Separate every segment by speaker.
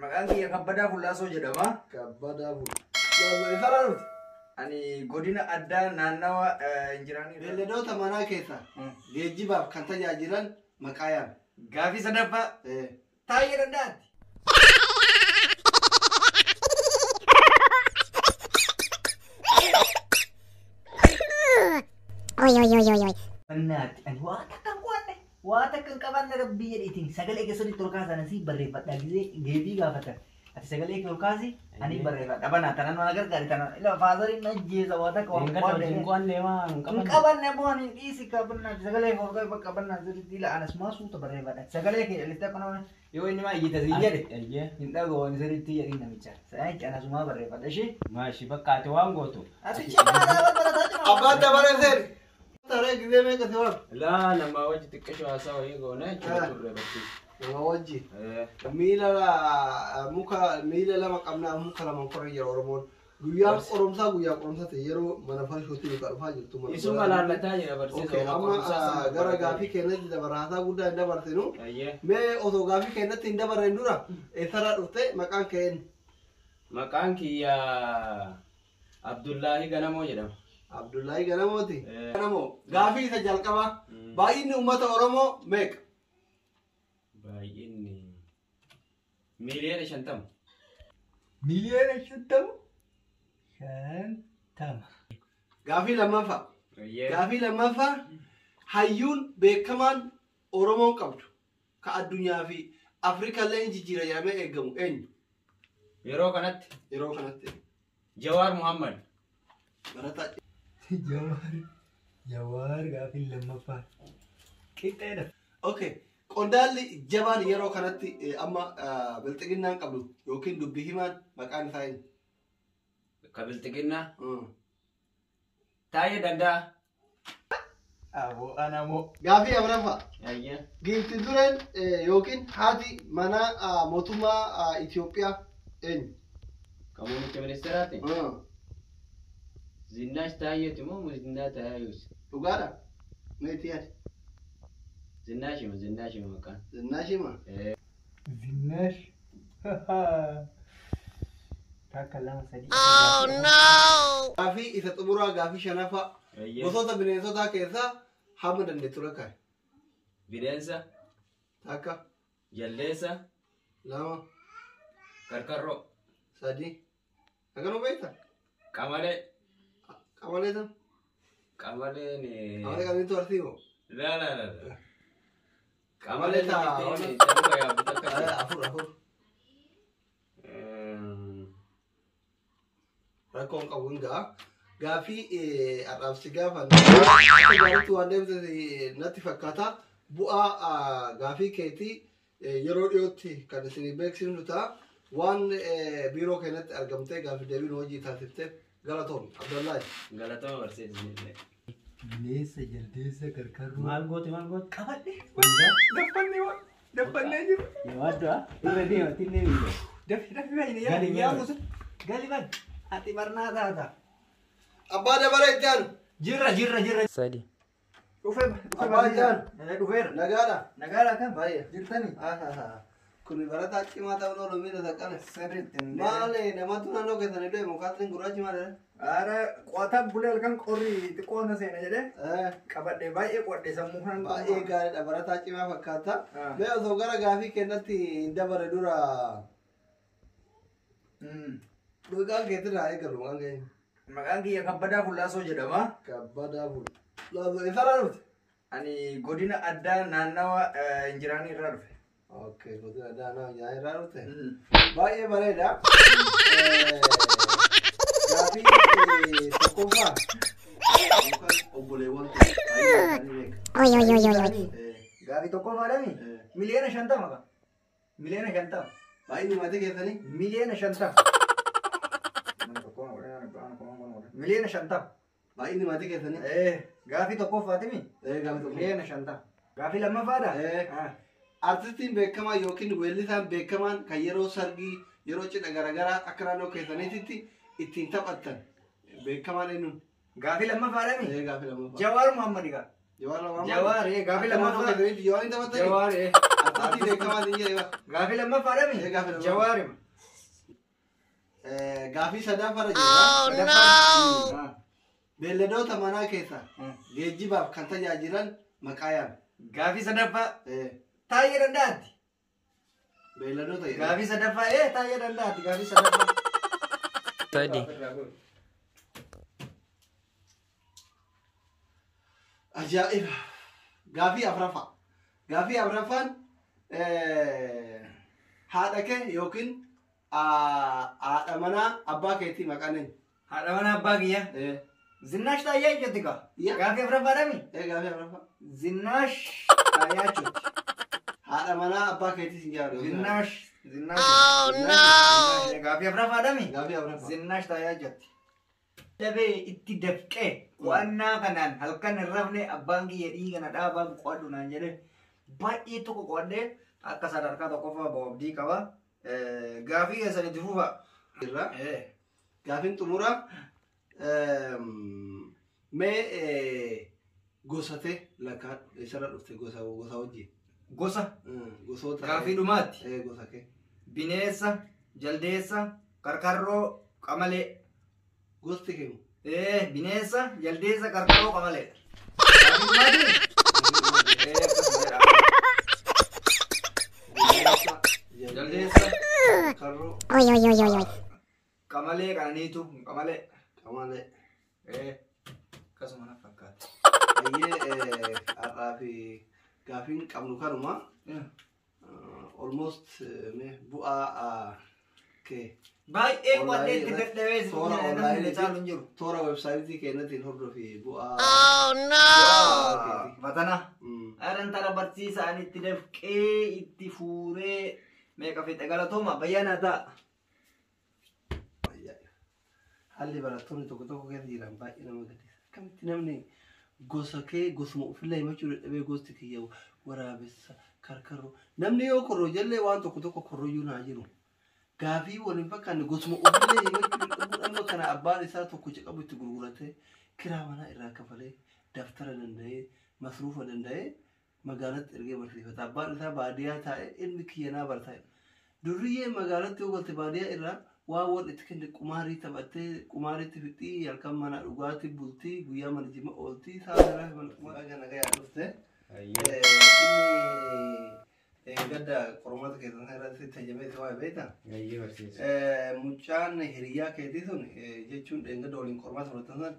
Speaker 1: Maqaan kabbada fullaasoo jedhama.
Speaker 2: Kabbada fullaasoo isa raarute.
Speaker 1: Ani godina addaa naannawa injiraanii.
Speaker 2: Beelladoota manaa keessa geejjibaaf kan tajaajilan maqaa yaami.
Speaker 1: Gaafii sadaffaa taayee dandaatti.
Speaker 3: Oi.
Speaker 4: Annaati ani waan akka qabanna rabbii jedhiitiin sagalee keessatti tolkaasan asii barreeffadhaa gisee geebii gaafatan ati sagalee kee olkaasi ani barreeffadha banaa tanan mana gargaari tanan ila faazariin najjeesa waan akka waan qabanne booni dhiisi qabanna sagalee kee olkaa bakka qabanna sirriitti ila anas maasuuta barreeffadha sagalee kee litti akkana yoo inni maa iyyita sii jedhe hin dhagoo sirriitti jedhin namicha sa'aachi anasumaa barreeffadha ishee
Speaker 5: maashi bakka ati waan gootu
Speaker 4: ati cimaa barataa
Speaker 2: abbaan dabareesseen Tare gide me kasi wal.
Speaker 5: La nama wajji tikkasho hasa wa higo na turre bakki.
Speaker 2: Nama wajji. Miila lama qabna muka lama korre jira Oromoon. Guyyaa qoromsa ta'e yeroo mana falshootti nu qarfaa jirtu mana.
Speaker 5: Isuma lallataa jira barsiisoo.
Speaker 2: Amma gara gaafii keenyatti dabaraataa guddaa hin dabarsinu. Mee osoo gaafii keenyatti hin dabarren dura eessarraa dhufte maqaan keen?
Speaker 5: Maqaan kiyya Abdullaahi Ganamoo jedhama.
Speaker 2: Abdullahi Ganamooti. Ganamoo gaafii isa jalqabaa baay'inni uummata Oromoo meeqa?
Speaker 5: Baay'inni miliyoona 50.
Speaker 1: Miliyoona 50?
Speaker 2: Gaafii lammaffaa. Gaafii lammaffaa hayyuun beekamaan Oromoon qabdu ka addunyaa fi Afrikaallee jijjiira jedhamee eegamu eenyu?
Speaker 5: Yeroo kanatti. Jawaar Muhammad.
Speaker 2: Barataa.
Speaker 1: Jawaar gaafii lammaffaa. Qixxeedha.
Speaker 2: Okay. Qondaalli jabaan yeroo kanatti amma bilxiginnaan qabdu yookiin dubbii himaan maqaan isaa eenyu?
Speaker 5: Ka bilxiginnaa? Taayee danda'a.
Speaker 1: Aboo anamoo.
Speaker 2: Gaafii afuraffaa.
Speaker 5: Ayya.
Speaker 2: Giifti dureen yookiin haati mana mootummaa Itoophiyaa eenyu?
Speaker 5: Ka muummicha ministeeraati? Zinaash Taayeeti moo Zinaa Taayuusi?
Speaker 2: Dhugaadha? Meetii yaadi?
Speaker 5: Zinnaashima maqaan.
Speaker 2: Zinnaashima?
Speaker 1: Zinaash. Takka lama sadii.
Speaker 3: Oh no!
Speaker 2: Gaafii isa xumuraa gaafii shanaffaa. Gosoota bineensotaa keessaa hamma dandeettu lakkaa'e.
Speaker 5: Bineensa.
Speaker 2: Takka.
Speaker 5: Jaldeessa.
Speaker 2: Lama.
Speaker 5: Karkarroo.
Speaker 2: Sadii. Akkanuma beektaa?
Speaker 5: Qamalee.
Speaker 2: Qamalee tam?
Speaker 5: Qamaleen.
Speaker 2: Qamalee kamitti horsiimoo?
Speaker 5: La.
Speaker 2: Qamalee taa. Afur. Rakkoon qabu hingaa. Gaafii arraabsi gaafa gaariitti waan deemte natti fakkaata. Bu'aa gaafii keetii yeroo dhiyootti kan isin beeksifnu ta'a. Waan biiroo keenyatti argamtee gaafii deebiin hojii taasifteef galatoom Abdullaahi.
Speaker 5: Galatooma barsiisni.
Speaker 1: Bineensa jaldeessa karkarroo.
Speaker 4: maal gooti qabadhe
Speaker 1: Daffannee jiru.
Speaker 4: yaadda irra deemati illee biifee
Speaker 1: Daffi
Speaker 4: gali yaamusu gali bad ati barnaa taata
Speaker 2: Abbaa dabaree itti aanu.
Speaker 4: jirra
Speaker 5: Sadi.
Speaker 2: Abbaa itti aanu.
Speaker 1: Dhufeera.
Speaker 2: Nagaadha.
Speaker 1: Nagaadha kan?
Speaker 2: Baay'ee.
Speaker 1: Jirtanii?
Speaker 2: Kun barataa cimaa ta'uu oolu miidha taqqane.
Speaker 1: Sirriitti.
Speaker 2: Maali namatu naannoo keessanii deemu kaattiin gurraachi maali?
Speaker 1: Aara qotaa bulee halkan qorri xiqqoo na seena jedhee qabadhee baay'ee qodhe sammuu kan
Speaker 2: Baay'ee gaariidha barataa cimaa fakkaata. Mee osoo gara gaafii keenyatti hin dabarre dura dhugaan keetirraa eegalu maqaan keenya.
Speaker 1: Maqaan kiyya kabbadaa fullaasoo jedhama.
Speaker 2: Kabbadaa fullaasoo eessarraa dhufte?
Speaker 1: Ani godina addaa naannawa injiraanii irraa dhufe.
Speaker 2: Okay, godina addaa naannawa irraa dhufte. Baay'ee bareeda. Gaafii tokkoffaa obboleewwan
Speaker 3: Oi.
Speaker 1: Gaafii tokkoffaadhami miliyoona 50 qaba. Miliyoona 50.
Speaker 2: baay'inni maatii keessanii
Speaker 1: Miliyoona 50. Miliyoona 50.
Speaker 2: baay'inni maatii keessanii
Speaker 1: Gaafii tokkoffaatimi
Speaker 2: gaafii tokko.
Speaker 1: miliyoona 50. Gaafii lammaffaadha.
Speaker 2: Artistiin beekamaa yookiin weellisaan beekamaan kan yeroo sargii yeroo cidha garaagaraa akka naannoo keessaniitti ittiin taphattan beekamaan eenyuun?
Speaker 1: Gaafii lammaffaadhami
Speaker 2: Gaafii lammaffaa.
Speaker 1: Jawaar Muhammad gaa.
Speaker 2: Jawaar lammaffaa.
Speaker 1: Jawaar gaafii
Speaker 2: Naannoo
Speaker 1: lammaffaa.
Speaker 2: keessaniitti Jawaar hin taphattanii?
Speaker 1: Jawaar
Speaker 2: Ati beekamaa ni jedhe.
Speaker 1: Gaafii lammaffaadhami.
Speaker 2: Gaafii lammaffaa.
Speaker 1: Jawaarima.
Speaker 2: Gaafii sadaffaarra jira. Beelladoota manaa keessa geejjibaaf kan tajaajilan maqaa yaami.
Speaker 1: Gaafii sadaffaa. Taayee dandaatti.
Speaker 2: Beelladoota jedhama.
Speaker 1: Gaafii sadaffaa taayee dandaatti. Gaafii sadaffaa.
Speaker 5: Tadi.
Speaker 2: Ajaa'iba. Gaafii afuraffaa. Gaafii afuraffaan haadha kee yookiin haadha manaa abbaa keetii maqaan eenyu?
Speaker 1: Haadha manaa abbaa kiyya. Zinnaash taayyaa jechuutti kaa. Gaafii afuraffaadhami.
Speaker 2: Gaafii afuraffaa.
Speaker 1: Zinnaash taayyaa jechuutti.
Speaker 2: Haadha manaa abbaa keetii sin jaaru.
Speaker 1: Zinnaash. Zinnaash.
Speaker 3: Oh no!
Speaker 1: Gaafii afuraffaadhami.
Speaker 2: Gaafii afuraffaa.
Speaker 1: Zinnaash taayyaa jechuutti. Dabee itti dafqee qo'annaa kanaan halkan hin rafne abbaan kiyya dhiigana dhaabaan qo'adhu naan jedhe baay'ee tokko qo'adhee akka sadarkaa tokkoffaa boobdii qaba. Gaafii keessan itti fufa.
Speaker 2: Gaafiin xumura mee gosate lakkaan isarra dhufte gosa wajjin.
Speaker 1: Gosa.
Speaker 2: Gosoota.
Speaker 1: Gaafii dhumaatti.
Speaker 2: Gosa kee.
Speaker 1: Bineessa, jaldeessa, karkarroo, qamalee.
Speaker 2: Gosti keemu.
Speaker 1: Bineessa, jaldeessa, karkarroo, qamalee. Gaafii dhumaatti. Jaldeessa.
Speaker 2: Karroo.
Speaker 3: Oi, oi, oi, oi, oi.
Speaker 1: Qamalee kananiitu qamalee.
Speaker 2: Qamalee.
Speaker 1: Akkasuma na fakkaata.
Speaker 2: Baay'ee har'aa fi gaafiin qabnu kanuma. Almost bu'aa kee.
Speaker 1: Baay'ee qo'adhee itti dadhabee namni caalu hin jiru.
Speaker 2: Toora websaayitii keenyatiin hordofi bu'aa.
Speaker 3: Oh no!
Speaker 1: Fatana. Aran tara barsiisaan itti dafqee itti fuuree meeqa fixe galatooma bayyaanaa ta'a.
Speaker 2: Haalli barattoonni tokko tokko keessa jiran baay'ee nama gaddisiisa. Akkamitti namni gosa kee gosuma ofillee himachuu dadhabee gosti kiyya waraabessa karkarroo. Namni yoo korroo jallee waan tokko tokko korroyyuu naa jiru. Gaafii waliin fakkaanne gosuma ofillee himachuu dadhabuu amma kana abbaan isaa tokko qabu itti gurguratee kiraa manaa irraa kafalee daftara danda'ee masruufa danda'ee magaalatti ergee barsiifata. Abbaan isaa baadiyyaa taa'ee ilmi kiyyanaa bartaa'e. Durriyyee magaalatti yoo galte baadiyyaa irraa waan wal itti kenne qumaarii taphattee qumaariitti fixxii halkan mana dhugaatii bultii guyyaa mana jima ooltii saafara mana kana gayaa dhufte. Inni gadda qormaata keessatti irratti tajaajilee waa beektaa? Mucaan hiriyaa keetii sun jechuun dheengadda waliin qormaata fudhatan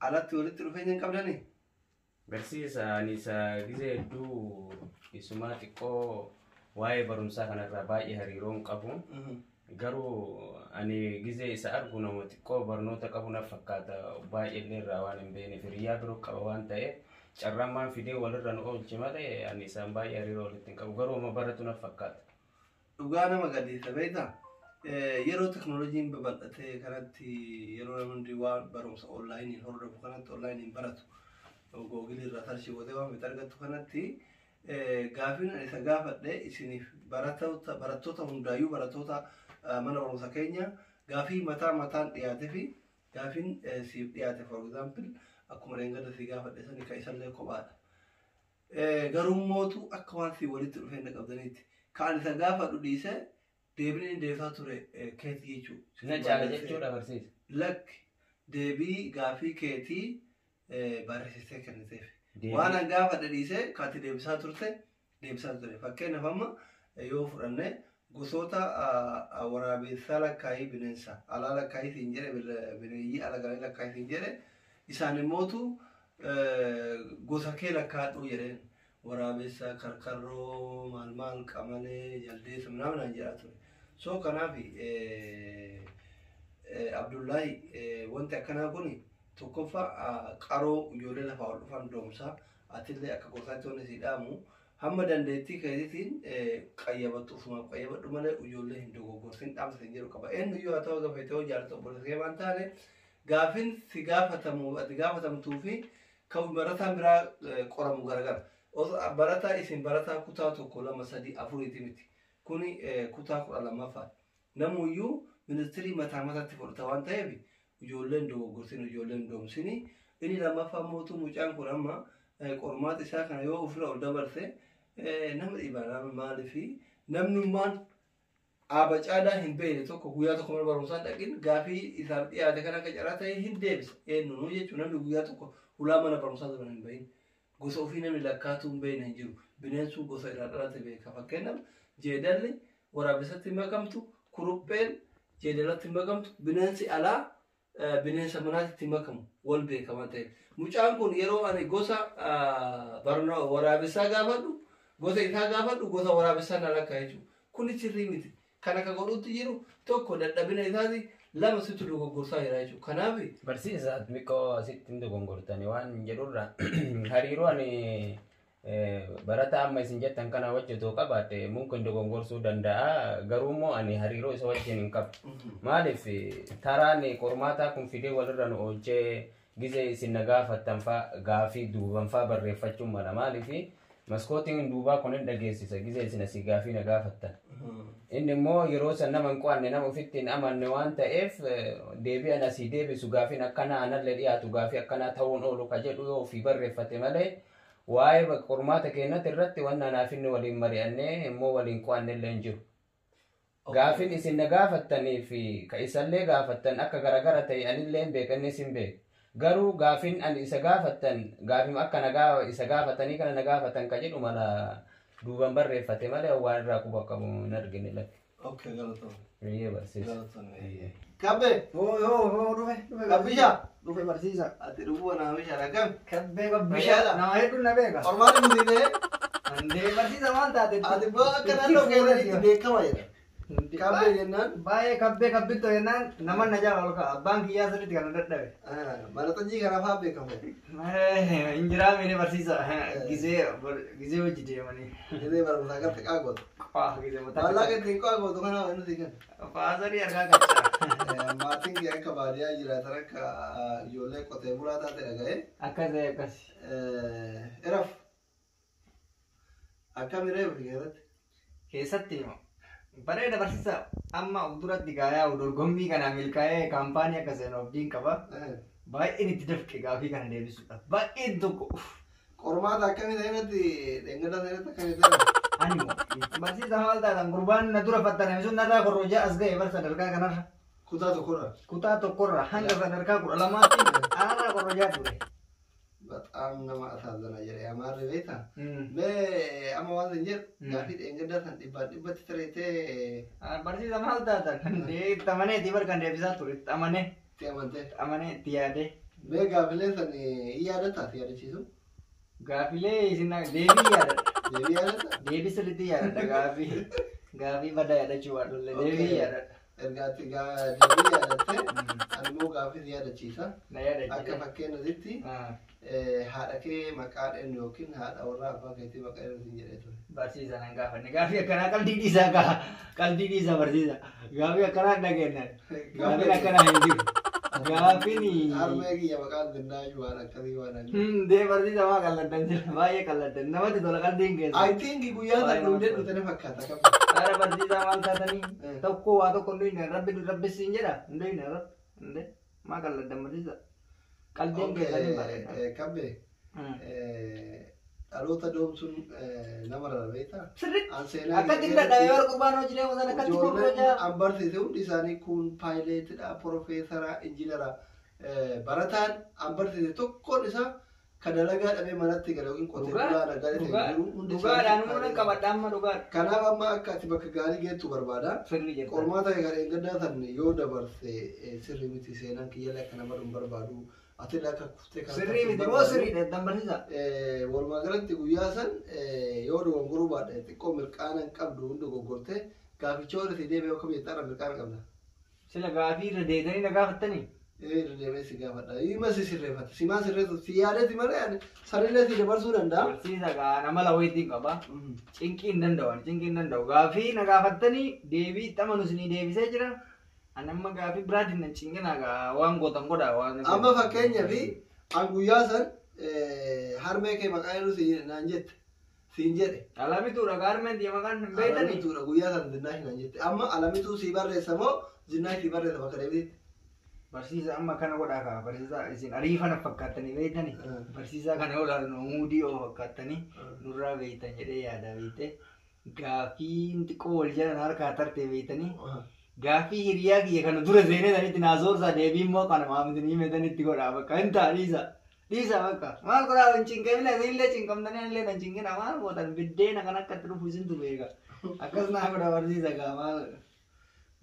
Speaker 2: alatti walitti dhufeenya hin qabdanii?
Speaker 5: Barsiisa ani isa gisee hedduu isumaa xiqqoo waa'ee barumsaa kanarraa baay'ee hariiroo hin qabu. Garuu ani gisee isa argu nama xiqqoo barnoota qabu na fakkaata baay'ee illee irraa waan hin beekneef hiriyaa biroo qaba waan ta'eef carraamaan fidee walirra nu oolche malee ani isaan baay'ee hariiroo walitti hin qabu garuu amma baratu na fakkaata.
Speaker 2: Dhugaa nama gaddisiisa beektaa? Yeroo teknooloojiin babal'atee kanatti yeroo namni waan barumsa onlaayiniin hordofu kanatti onlaayiniin baratu googilii irraa sarchii godhee waan itti argattu kanatti gaafiin isa gaafadhe isiniif barattoota hundaayyuu barattoota mana barumsa keenya gaafii mataan dhiyaate fi gaafiin siif dhiyaate for example akkuma dheengada si gaafadhe sani ka isallee kophaadha. Garummootu akka waan si walitti dhufeenya qabdaniitti kaan isa gaafadhu dhiise deebiin deebisaa ture keetii jechuudha.
Speaker 5: Na jaala jechuudha barsiisa.
Speaker 2: Lakki deebii gaafii keetii barreessitee kenniteef. Waan an gaafadhe dhiise kaatti deebisaa ture. Fakkeenyaaf amma yoo fudhanne gosoota waraabessaa lakkaa'ii bineensa alaa lakkaa'ii siin jedhe bineeyyii ala galee lakkaa'ii siin jedhe isaan immootu gosa kee lakkaa'adhu jedheen waraabessa karkarroo maal qamalee jaldeessa minaaminaan jedhaa ture. So kanaaf Abdullaahi wanti akkanaa kun tokkoffaa qaroo ijoollee lafaa ol dhufan doomsaa atillee akka gosaatti wanni si dhaamu hamma dandeettii keetiitiin qayyabattu ufumaaf qayyabadhu malee ijoollee hin dogoggorsin dhaamsa hin jedhu qaba. Eenyuyyuu haa ta'u gafeetee hoo jaalatu obboleessa waan taane gaafin si gaafatamtuu fi kan barataan biraa qoramu garagara. Barataa isin barataa kutaa tokko lama sadii afuriiti miti. Kuni kutaa 12ffaa. Namuyyuu ministirii mataa mataatti fudhata waan ta'eef ijoolleen dogoggorsin ijoolleen doomsini. Inni lammaffaa mootuu mucaan kun amma qormaata isaa kana yoo ofirra ol dabarse nama dhiibaa maaliifi namnummaan Aba caadaa hin beekne tokko guyyaa tokko mana barumsaan dhaqin gaafii isaaf dhiyaate kan akka carraa ta'e hin deebisa. Eenyuun jechuun namni guyyaa tokko ulaa mana barumsaa turan hin bahin. Gosa ofii namni lakkaatuu hin beekne hin jiru. Bineensuun gosa irraa dhalate beeka. Fakkeenyaaf jeedalli waraabessatti hin makamtu, kurupheen jeedalatti hin makamtu, bineensi alaa bineensa manaatti hin makamu wal beekama ta'e. Mucaan kun yeroo ani gosa waraabessaa gaafadhu, gosa isaa gaafadhu, gosa waraabessaa na lakkaa jechuudha. Kuni sirrii miti. Kan akka godhutti jiru tokko dadhabina isaati lama situ dogoggorsaa jira jechuudha. Kanaaf
Speaker 5: barsiisaa miqqoo asitti hin dogoggortani waan jedhurra hariiroo ani barataa amma isin jettan kana hojjetu qabaate mumkin dogoggorsuu danda'a garuu immoo ani hariiroo isa wajjin hin qabu. Maaliif taraan qormaataa kun fidee walirra nu oolchee gizee isin na gaafattan fa'a gaafii duuban fa'a barreeffachuun mala maaliif maskootiin duubaa kun hin dhageessisa gizee isin asii gaafii na gaafattan. Inni immoo yeroo san nama hin qo'anne nama ofitti hin amanne waan ta'eef deebi'an asii deebisu gaafiin akkanaa anallee dhiyaatu gaafii akkanaa ta'uun oolu ka jedhu yoo ofii barreeffate malee waa'ee qormaata keenyatti irratti waan naaf inni waliin mari'annee immoo waliin qo'anne illee hin jiru. Gaafiin isin na gaafattanii fi ka isallee gaafattan akka garagara ta'e anillee hin beekannis hin beeku. Garuu gaafiin ani isa gaafattan gaafiin akka nagaa isa gaafatanii kana na gaafatan ka jedhu mala duuban barreeffate malee waan irraa quba qabu hin argine lakke.
Speaker 2: Okay, galatoon.
Speaker 5: Riyyee barsiisa.
Speaker 2: Kabbe.
Speaker 4: Dhufe.
Speaker 2: Kabbisha.
Speaker 4: Dhufe barsiisa.
Speaker 2: Ati dhufuu na bishaan akkam.
Speaker 4: Kabbee babbishaa. Nama hedduun na beeka.
Speaker 2: Ormaati mutiinee.
Speaker 4: Andee barsiisa maal taate?
Speaker 2: Ati baa akka naannoo keessatti beekama jedha. Kabbee jennaan.
Speaker 4: Baay'ee kabbitto jennaan nama na jala ol ka'a. Abbaan kiyyaa sirriitti kana dadhabe.
Speaker 2: Maraxajii kana fa'aa beekama.
Speaker 4: Injiraa miidhee barsiisa. Gizee hojii deemanii.
Speaker 2: Gizee barumsaa kan xiqqaa gootu.
Speaker 4: Gizee mataa.
Speaker 2: Maallaqa ittiin qo'a gootu kana waan nuti kenna.
Speaker 4: Faasarii argaa qabda.
Speaker 2: Maatiin kee akka baadiyyaa jiraatan akka ijoollee qotee bulaa taate dhaga'ee.
Speaker 4: Akkas.
Speaker 2: Eraf. Akkami reefu keessatti?
Speaker 4: Keessatti hima. Bareeda barsiisa amma duratti gaayaa dorgommii kana milkaa'ee kaampaanii akka seenuu abdiin qaba. Baay'een itti dafqe gaafii kana deebisuudhaaf. Baay'een tokko.
Speaker 2: Qormaata akkamii ta'inatti dheengada ta'inatti akkamii ta'inatti?
Speaker 4: Ani barsiisa maal taatan gurbaan na dura fattaname sun narraa korrojaa as ga'e bar sadarkaa kanarra. Kutaa tokkorra hanga sadarkaa 12tti anarraa korrojaa ture.
Speaker 2: በጣም ነው ማሳዘና ጀረ ያማረ ቤታ በአማዋዝ እንጀር ጋፊት እንገዳታን ዲባት ትሬቴ
Speaker 4: barsiisa maal taatan kandee tamanee dibar kan deebisaa ture amane tiyaade
Speaker 2: be gaafilee san iyaadata yaadachiisu
Speaker 4: gaafilee isin deebii yaadata deebii sirriitti yaadata gaafii baddaa yaadachuu waadhulle deebii yaadata
Speaker 2: ergaatti deebii yaadatte animmoo gaafii yaadachiisa akka fakkeenyatti haadha kee maqaan eenyu yookiin haadha warraa abbaa keetii maqaa eenyu jedhee ture.
Speaker 4: Barsiisa nan gaafanne gaafii akkanaa qalbii dhiisaa barsiisa gaafii akkanaa dhageennan gaafii akkanaa hin jiru gaafiin
Speaker 2: harmee kiyya maqaan dinnaayyu waan akkasii waan ani.
Speaker 4: Dee barsiisa maa qalladdan jira baay'ee qalladdan namatti tola qalbiin keessa.
Speaker 2: I think guyyaa sana hundee dhufte na fakkaata qabda.
Speaker 4: Ara barsiisa maal taatanii tokko waa tokko hundee rabbisiin jedha hundee maa qalladdan barsiisa. Qalbiin keessanii bareeda.
Speaker 2: Kabbe dhaloota doomsuun nama rarrabeeta.
Speaker 4: Sirriitti akkatti dadhabee warra gurbaan hojii deemu sana akkatti korrojaa.
Speaker 2: An barsiise hundi isaanii kun paayileetidha, profeesara, injiinara. Barataan an barsiise tokkoon isaa kan dalagaa dhabee manatti gala yookiin qotee bulaa nagaa ta'e jiru hundi
Speaker 4: dhugaadhaan immoo qabadha amma dhugaadha.
Speaker 2: Kanaaf amma akka ati bakka gaarii geettu barbaada. Qormaata kan eeggaddaa san yoo dabarse sirrii miti seenaan kiyyala akka nama dhuun barbaadu. Ati akka kuftee kan
Speaker 4: sirrii miti moo sirriidha dan barsiisa.
Speaker 2: Walumaa galatti guyyaa san yoo dogongoruu baadhe xiqqoo mirqaana hin qabdu hundi dogoggortee gaaficha warra si deebi'ee akka beektaadha mirqaana qabda.
Speaker 4: Sila gaafii irra deetanii na gaafattanii.
Speaker 2: Irra deemee si gaafadha. Ima si sirreeffata. Si maa sirreessu si yaadeeti malee sanillee si dabarsuu danda'a.
Speaker 4: Barsiisa nama lawweetiin qaba. Cinqii hin danda'u. Gaafii na gaafattanii deebii xamanu isinii deebisee jira. Anamma gaafii biraatiin na cinqinaa waan gootan godhaa waan.
Speaker 2: Amma fakkeenyaaf an guyyaa san harmee kee maqaa eenyu naan jette siin jedhe.
Speaker 4: Alamituudha harmeen diya maqaan hin beekani.
Speaker 2: Alamituudha guyyaa san zinnaash naan jette. Amma alamituu sii barreessa moo zinnaash sii barreessa bakka deebiitti?
Speaker 1: Barsiisa amma kana godhaa kaa barsiisa isin ariifana fakkaatanii beektani barsiisa kana olaan muudii oo fakkaatanii nurraa beektan jedhee yaada beekte gaafii xiqqoo wal jalan harkaa tartee beektanii gaafii hiriyaa kiyya kana dura seenee sanitti naasoorsaa deebii immoo kana maamilanii himetanitti godhaa bakka hin ta'a dhiisa bakka maal godhaa hin cinqamina isinillee cinqamtanii illee kan cinqina maal gootan biddeena kan akkatti dhufu isintu beeka akkas naa godha barsiisa gaa maal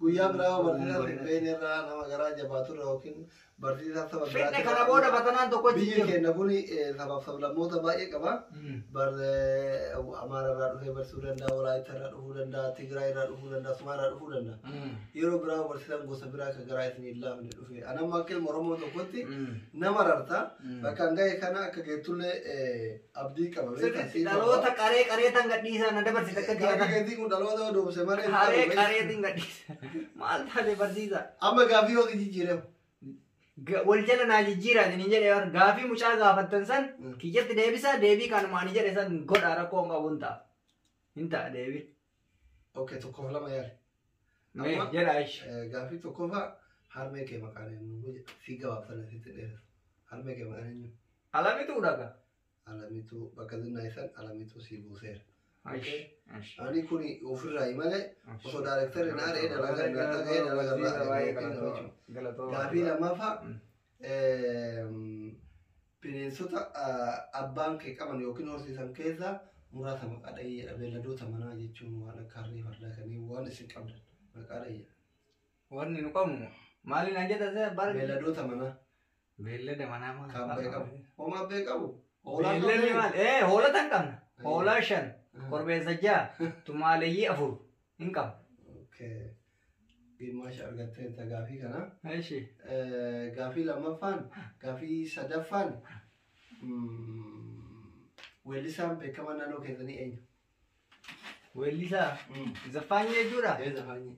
Speaker 2: guyyaa biraa barsiisa Finfinnee irraa nama garaa jabaatu irraa yookiin barsiisa saba biraa.
Speaker 1: Finfinnee kana booda batanaan tokko
Speaker 2: biyyi keenya kun sabaaf sablammoota baay'ee qaba. Amaara irraa dhufee barsiisuu danda'a, Walaayittaa irraa dhufuu danda'a, Tigraay irraa dhufuu danda'a, Sumaa irraa dhufuu danda'a. Yeroo biraa barsiisan gosa biraa kan garaa isin hin laafne dhufe. Anamma akka ilma Oromoo tokkotti nama rarta bakka hanga'e kana akka geettullee abdii qaba.
Speaker 1: Dhaloota qaree tan gadhiisaa na dabarsite akka
Speaker 2: Gaafa geetii kun dhaloota odoomse malee.
Speaker 1: Qareetiin gadhiisa. Maal taate barsiisa?
Speaker 2: Amma gaafii yoo jijjiiramu.
Speaker 1: Wal jala naa jijjiiraa isin jedhee gaafii mucaa gaafattan san kiyyatti deebisaa deebii kanumaan jedhe san godhaa rakkoo qabu hin ta'a. Hin ta'a deebii.
Speaker 2: Okay, tokkoof lama yaali.
Speaker 1: Jedhaa ishi.
Speaker 2: Gaafii tokkoffaa harmee kee maqaan eenyu fi gabaabsana sitti dheeressa. Harmee kee maqaan eenyu.
Speaker 1: Alamituu dhaga.
Speaker 2: Alamituu bakka xinnaa isan alamituu si buuseera. Ani kun ofirraa malee osoo daayirektarri naa dhee dalagaa gaafii lammaffaa bineensota abbaan kee qaban yookiin horsiisan keessaa muraasa maqaa dhahiyyeedha. Beelladoota manaa jechuun waan akka harree fardaa kanneen waan isin qabdan maqaa dhahiyyeedha.
Speaker 1: Wanni nu qabnu maaliin an jedhase bara
Speaker 2: beelladoota manaa.
Speaker 1: Beellada manaa maal?
Speaker 2: Kaabbee qabu. Homaa bee qabu.
Speaker 1: Beelladni maal? Hoolota hin qabna. Hoolaa 5. Korbeessa 6 tumaaleeyyii 4 hin qabu.
Speaker 2: Gimmaasha argattee gaafii kana.
Speaker 1: Eeshi.
Speaker 2: Gaafii lammaffaan gaafii sadaffaan weellisaan beekamaa naannoo keessanii eenyu?
Speaker 1: Weellisaa? Zaffaanyii jechuudha?
Speaker 2: Zaffaanyii.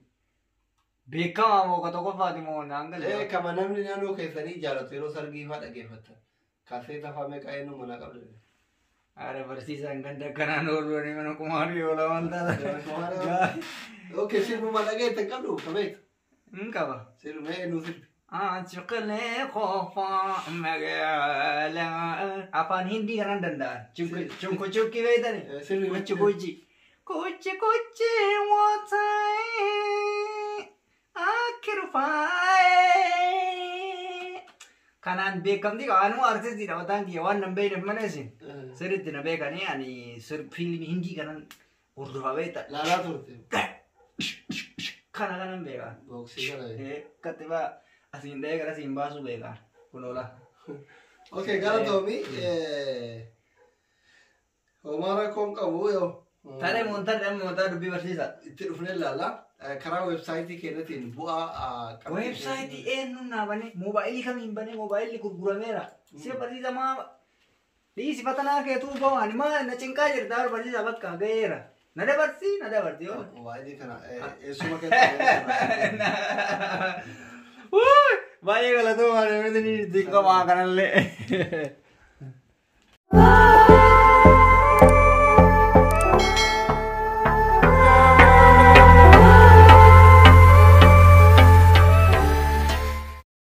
Speaker 1: Beekamaa moo qoto qofaati moo naangalee?
Speaker 2: Kama namni naannoo keessanii jaalatu yeroo sargii fa'aa dhaggeeffatan. Kaasee tafaa meeqaa eenyu mana qabdu? Ada
Speaker 1: barsiisan ganda kanaan oolanii mana kumaarii oola waan taata.
Speaker 2: Okay, sirbu malagee itti qabdu kabeetu.
Speaker 1: Hin qaba.
Speaker 2: Sirbu mee eenyu sirbi?
Speaker 1: Ciqilee qofaa magaala. Afaan hindii kanan danda'an. Chukki beektani? Kuchi kuchi. Kuchi kuchi waatae akirfaae. Kanaan beekamti qabaanu artistiidha mataan kiyya waan nan beekneef mana isin. Sirriitti na beekanii ani fiilmii hindii kanan hordofaa beekta.
Speaker 2: Laalaa turte.
Speaker 1: Kana kanan beekan.
Speaker 2: Booksii kana beekan.
Speaker 1: Katibaa asiin dhahee gara siin baasuu beekan. Kun oola.
Speaker 2: Okay, gara Toomi. Homaa rakkoon qabu yoo.
Speaker 1: Taree moontaa dubbii barsiisa.
Speaker 2: Itti dhufnee ilaalla. Karaa weebsaayitii keenyatiin bu'aa
Speaker 1: qabdi. Weebsaayitii eenyuun naa banee moobaayilii kamiin banee moobaayilii gurgurameera. Si barsiisa maa dhiisi fatanaa keetuu ba'aan maa na cinqaa jirta barsiisa bakka ga'eera. Na dabarsi yoo.
Speaker 2: Moobaayilii kana eessuma keessatti.
Speaker 1: Baay'ee galatoomaa namni xiqqoo maa kanallee.